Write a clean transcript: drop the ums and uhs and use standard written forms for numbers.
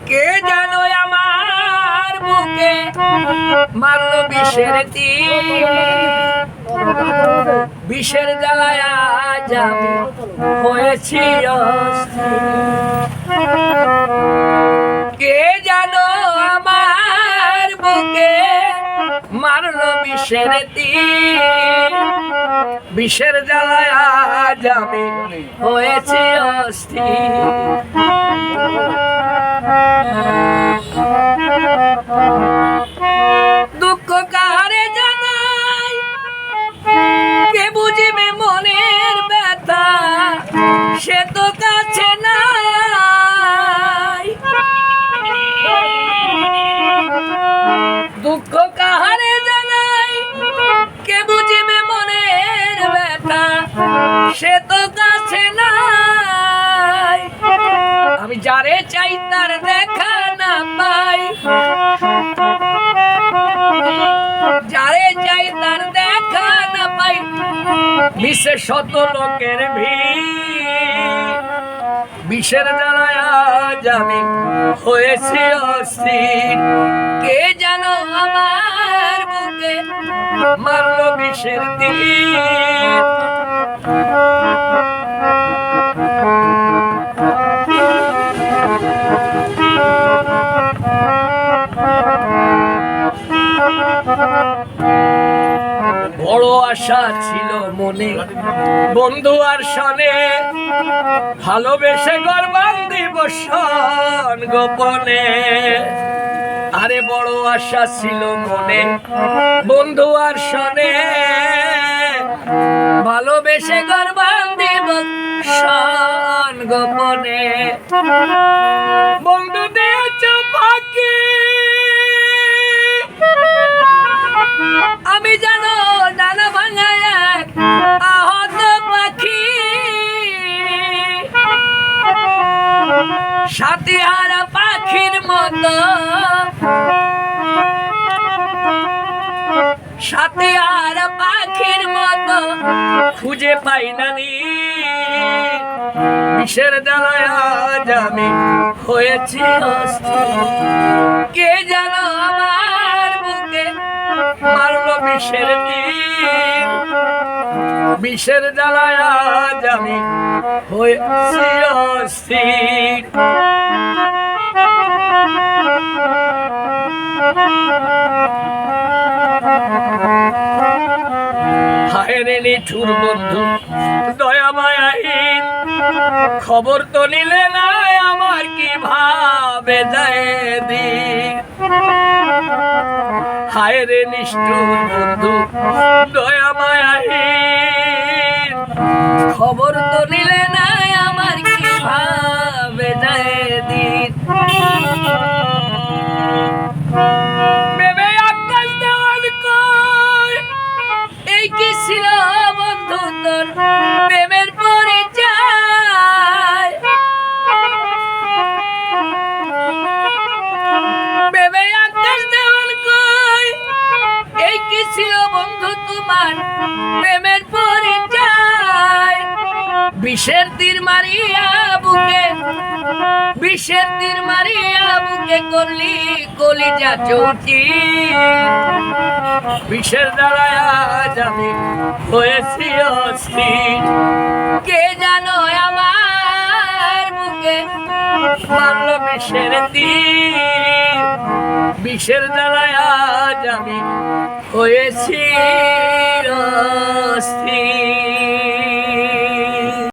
কে জানো আমার বুকে মারলো বিষের তীর, বিষের জ্বালায় আজ আমি হয়েছি অস্থির। কে জানো আমার বুকে মারলো বিষের তীর, বিষের জ্বালায় আজ আমি হয়েছি অস্থির। দুঃখ কাহারে জানাই, কে বুঝিবে মনের ব্যথা, সে তো কাছে নাই। দুঃখ কাহারে জানাই, কে বুঝিবে মনের ব্যথা, সে তো কাছে নাই। আমি যারে চাই তার দেখা না পাই, যারে চাই তার দেখা না পাই, মিশে শত লোকের ভিড়, বিষের জ্বালায় আজ আমি হয়েছি অস্থির। কে জানো আমার বুকে মারলো বিষের তীর। বড় আশা ছিল মনে বন্ধু আর সনে, ভালোবেসে ঘর বান্ধিব শন গোপনে। আরে বড় আশা ছিল মনে বন্ধু আর সনে, ভালোবেসে ঘর বান্ধিব শন গোপনে। বন্ধু দিয়েছ ফাঁকি, আমি জানো ডানা ভাঙা এক আহত পাখি, সাথীহারা পাখির মতো, সাথীহারা পাখির মতো খুঁজে পাই না নি। বিষের জ্বালায় আজ আমি হয়েছি অস্থির। কে জানো আমার বুকে মারলো বিষের তীর, বিষের জ্বালায় আজ আমি হয়েছি অস্থির। হায় রে নিঠুর বন্ধু দয়া মায়াহীন, খবর তো নিলে না আমার কিভাবে যায় দিন। হায় রে নিষ্ঠুর বন্ধু দয়া মায়াহীন, খবর তো নিলে না আমার কিভাবে যায় দিন। এই কি ছিল বন্ধু তোর প্রেমের পরিচয়, প্রেমে আকাশ দেওয়াল কই। এই কি ছিল বন্ধু তোমার প্রেমের পরিচয়, বিষের তীর মারিয়া বুকে, বিষের তীর মারিয়া বুকে করলি কলিজা চৌকি। বিষের জ্বালায় আজ আমি হয়েছি অস্থির। কে জানো আমার বুকে মারলো বিষের তীর, বিষের জ্বালায় আজ আমি হয়েছি অস্থির।